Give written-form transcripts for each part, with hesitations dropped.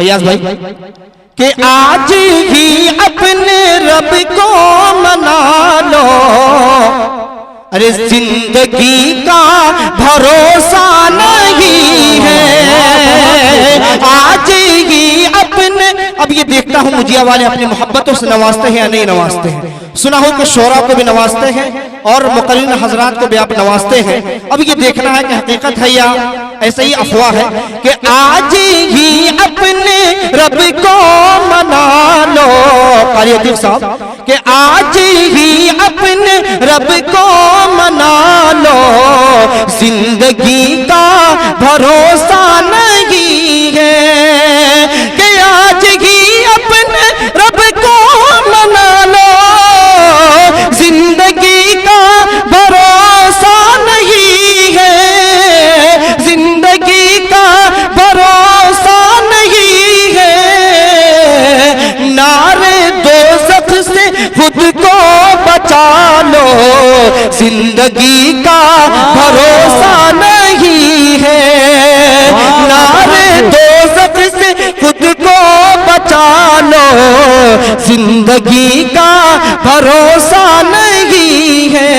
फैयाज भाई कि आज ही अपने रब को मना लो, अरे जिंदगी का भरोसा नहीं है। आज ही अपने, अब ये देखता हूं मुजिया वाले अपनी मोहब्बतों से नवाजते हैं या नहीं नवाजते हैं। सुना हो कि शोरा को भी नवाजते हैं और मुकर्रिन हजरात को भी आप नवाजते हैं। अब ये देखना है कि हकीकत है या ऐसे ही अफवाह है कि आज ही अपने रब को मना लो। कारी अतीक साहब कि आज ही अपने रब को मना लो, जिंदगी का भरोसा नहीं है। कि आज ही अपने रब को मना लो, जिंदगी का भरोसा नहीं है। जिंदगी का भरोसा नहीं है। नारे दोज़ख से खुद को बचा लो, जिंदगी का भरोसा नहीं है। नारे दोज़ख से खुद को बचा लो, जिंदगी का भरोसा नहीं है।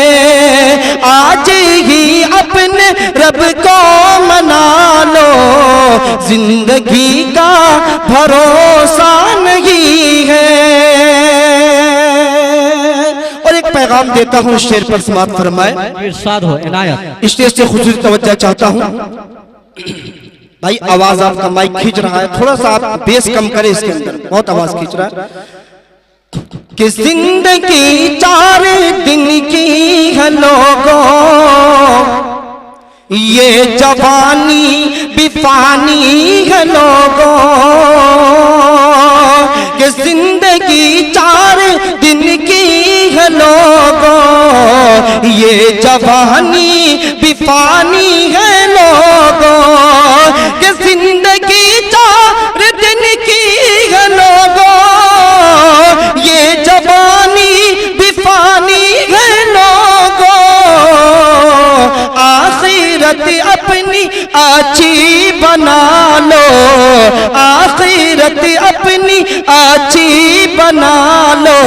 आज ही अपने रब को मना लो, जिंदगी का भरोसा नहीं है। और एक पैगाम देता हूं, शेर पर समाप्त फरमाए। इरशाद हो इनायत। स्टेज से खुसूसी तवज्जो चाहता हूं। भाई आवाज आपका माइक खींच रहा है, थोड़ा सा आप बेस कम करें, इसके अंदर बहुत आवाज खींच रहा है। कि जिंदगी 4 दिन की है लोगों, ये जवानी भी फानी है लोगों। कि जिंदगी 4 दिन की है लोगों, ये जवानी भी फानी है लोगों। कि जिंदगी 4 दिन की है लोगों, ये जवानी भी फानी है लोगों। आखिरत अपनी अच्छी बना लो, आखिरत अपनी अच्छी बना लो,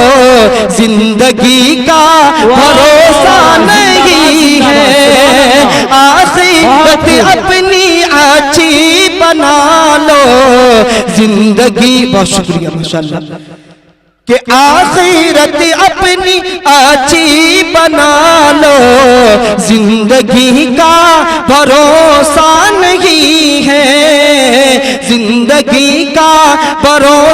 जिंदगी का भरोसा नहीं है। आखिरत अपनी अच्छी बना लो, जिंदगी। बहुत शुक्रिया माशाअल्लाह। कि आखिरत अपनी अच्छी बना लो, जिंदगी का भरोसा नहीं है। जिंदगी का भरोसा